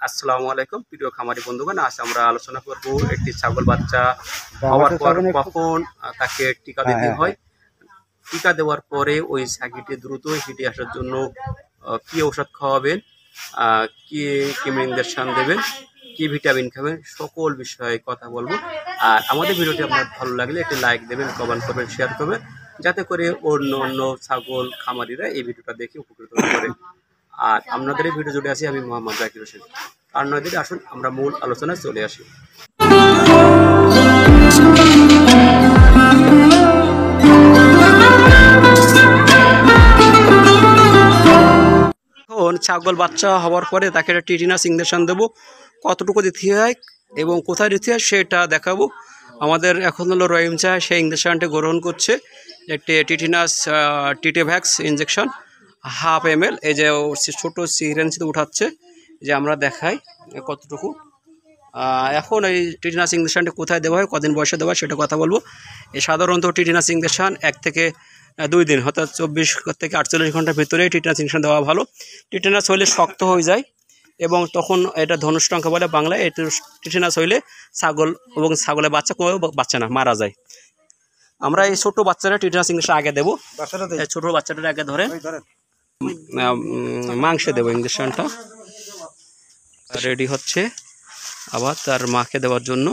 আসসালামু আলাইকুম প্রিয় খামারি বন্ধুগণ, আজ আমরা আলোচনা করব একটি ছাগল বাচ্চা হওয়ার পর কখন তাকে টিকা দিতে হয়, টিকা দেওয়ার পরে ওই ছাগিটি দ্রুত হিটে আসার জন্য কি ঔষধ খাওয়াবেন, কি কিমিং ইনজেকশন দেবেন, কি ভিটামিন খাবেন, সকল বিষয়ে কথা বলবো। আর আমাদের ভিডিওটি আপনার ভালো লাগলে একটি লাইক দেবেন, কমেন্ট করবেন, শেয়ার করবেন, যাতে করে অন্য অন্য ছাগল খামারিরা এই ভিডিওটা দেখে উপকৃত হতে পারে। আর আপনাদের এই ভিডিও জুড়ে আছি আমি মোহাম্মদ জাকির হোসেন। আর নয়দিন আসুন আমরা মূল আলোচনায় চলে আসি। এখন ছাগল বাচ্চা হওয়ার পরে তাকে একটা টিটিনাস ইনজেকশন দেবো, কতটুকু দিতে হয় এবং কোথায় দিতে হয় সেটা দেখাবো। আমাদের এখন হলো রহিম চা সেই ইনজেকশনটি গ্রহণ করছে, একটি টিটিনাস টিটেভ্যাক্স ইনজেকশন 1/2 ml। এই যে ছোটো সিরেঞ্জতে উঠাচ্ছে, যে আমরা দেখাই কতটুকু। এখন এই টিটিনাস ইনজেকশনটি কোথায় দেওয়া হয়, কদিন বয়সে দেওয়া হয় সেটা কথা বলবো। এই সাধারণত টিটিনাস ইনজেকশন 1 থেকে 2 দিন, অর্থাৎ 24 থেকে 48 ঘন্টার ভিতরে টিটেনাস ইনজেকশন দেওয়া ভালো। টিটেনাস হলে শক্ত হয়ে যায় এবং তখন এটা ধনুষ্টঙ্ক বলে বাংলায়। এই টিটেনাস হইলে ছাগল এবং ছাগলের বাচ্চা কোনো বাচ্চা না, মারা যায়। আমরা এই ছোটো বাচ্চারা টিটেনাস ইনজেকশন আগে দেবো, ছোটো বাচ্চাটার আগে ধরে মাংসে দেবো ইনজেকশনটা। রেডি হচ্ছে আবার তার মাকে দেওয়ার জন্য।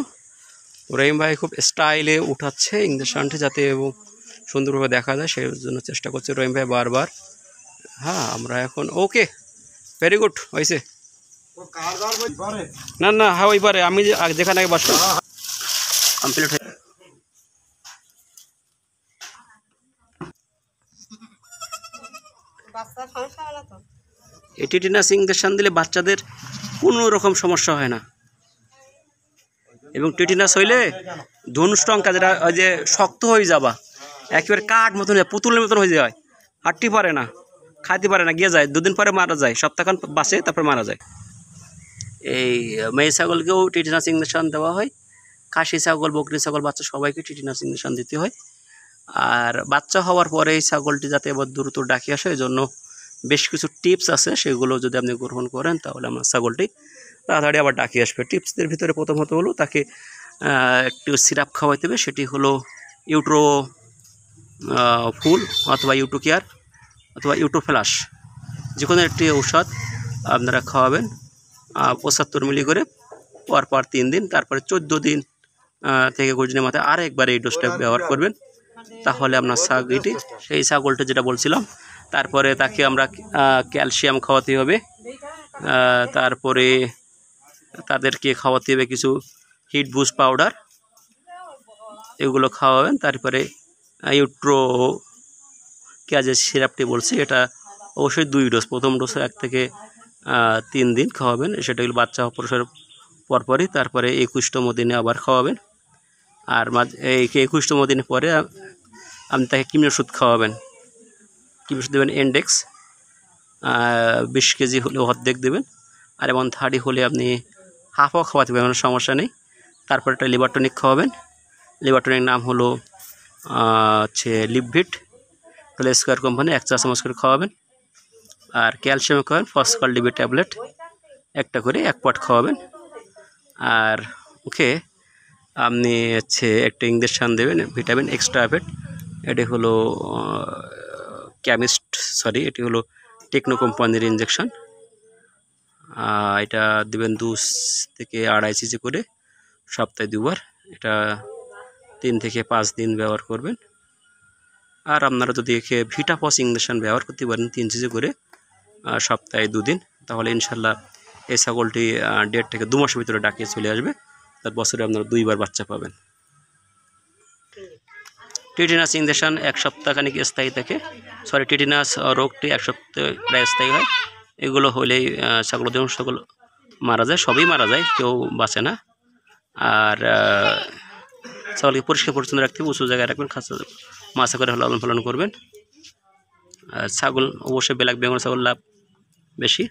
রহিম ভাই খুব স্টাইলে উঠাচ্ছে ইনজেকশনটি যাতে এবং সুন্দরভাবে দেখা যায়, সেই জন্য চেষ্টা করছে রহিম ভাই বারবার। হ্যাঁ, আমরা এখন ওকে, ভেরি গুড হয়েছে। না না, হ্যাঁ ওইবারে আমি যেখানে আগে বাসলাম কমপ্লিট হয়ে। এই টিটেনাস ইনজেকশন দিলে বাচ্চাদের কোনো রকম সমস্যা হয় না। এবং টিটেনাস হইলে ধনুষ্টঙ্কা যেটা ওই যে শক্ত হয়ে যাবা, একেবারে কাঠ মতন পুতুলের মতন হয়ে যায়, হাঁটতে পারে না, খাইতে পারে না, গিয়ে যায়, 2 দিন পরে মারা যায়, সপ্তাহখান বাঁচে তারপর মারা যায়। এই মেয়ে ছাগলকেও টিটেনাস ইনজেকশন দেওয়া হয়, খাসি ছাগল, বকরি ছাগল বাচ্চা সবাইকে টিটেনাস ইনজেকশন দিতে হয়। আর বাচ্চা হওয়ার পরে এই ছাগলটি যাতে এবার দ্রুত ডাকি আসে, এই জন্য বেশ কিছু টিপস আছে, সেগুলো যদি আপনি গ্রহণ করেন তাহলে আমার ছাগলটি তাড়াতাড়ি আবার ডাকি আসবে। টিপসদের ভিতরে প্রথমত হলো তাকে একটু সিরাপ খাওয়াইতে হবে, সেটি হলো ইউট্রো ফুল অথবা ইউট্রো কেয়ার অথবা ইউট্রো ফ্লাশ, যে কোনো একটি ঔষধ আপনারা খাওয়াবেন 75 মিলি করে পর 3 দিন, তারপরে 14 দিন থেকে 20 দিনের মাথায় আরেকবার এই ডোজটা ব্যবহার করবেন। তাহলে আপনার ছাগলটি, সেই ছাগলটা যেটা বলছিলাম, তারপরে তাকে আমরা ক্যালসিয়াম খাওয়াতে হবে, তারপরে তাদেরকে খাওয়াতে হবে কিছু হিট বুস্ট পাউডার, এগুলো খাওয়াবেন। তারপরে ইউট্রো কেয়ার যে সিরাপটি বলছি, এটা অবশ্যই 2 ডোজ, প্রথম ডোজে 1 থেকে 3 দিন খাওয়াবেন, সেটা হলো বাচ্চা প্রসবের পরপরই। তারপরে 21তম দিনে আবার খাওয়াবেন। আর এই 21তম দিনের পরে আপনি তাকে কৃমি ওষুধ খাওয়াবেন। কৃমি ওষুধ দেবেন ইন্ডেক্স, 20 কেজি হলে অর্ধেক দেবেন। আর এমন 30 হলে আপনি হাফও খাওয়াতে পারবেন, কোনো সমস্যা নেই। তারপর একটা লিভার টনিক খাওয়াবেন। লিভার টনিক নাম হলো হচ্ছে লিভভিট, তাহলে স্কোয়ার কোম্পানি 1 চা চামচ করে খাওয়াবেন। আর ক্যালসিয়াম খাওয়াবেন, ফসফল ডিবি ট্যাবলেট একটা করে 1 পট খাওয়াবেন। আর ওকে আপনি হচ্ছে একটা ইনজেকশান দেবেন ভিটামিন এক্সট্রা আপেট, এটি হলো এটি হলো টেকনো কোম্পানির ইনজেকশান। এটা দেবেন 2 থেকে 2.5 কেজি করে সপ্তাহে 2 বার। এটা 3 থেকে 5 দিন ব্যবহার করবেন। আর আপনারা যদি ভিটাফস ইনজেকশন ব্যবহার করতে পারেন 3 কেজি করে সপ্তাহে 2 দিন, তাহলে ইনশাল্লাহ এই ছাগলটি 1.5 থেকে 2 মাসের ভিতরে ডাকিয়ে চলে আসবে। তার বছরে আপনারা 2 বার বাচ্চা পাবেন। টিটেনাস ইনজেকশন 1 সপ্তাহখানিক স্থায়ী থাকে, টিটেনাস রোগটি 1 সপ্তাহ প্রায় স্থায়ী হয়। এগুলো হলেই ছাগল সকল মারা যায়, সবই মারা যায়, কেউ বাঁচে না। আর ছাগলকে পরিষ্কার পরিচ্ছন্ন রাখতে হবে, উঁচু জায়গায় রাখবেন, খাঁচা মাছা করে লালন পালন করবেন। ছাগল অবশ্যই ব্ল্যাক বেঙ্গল ছাগল লাভ বেশি।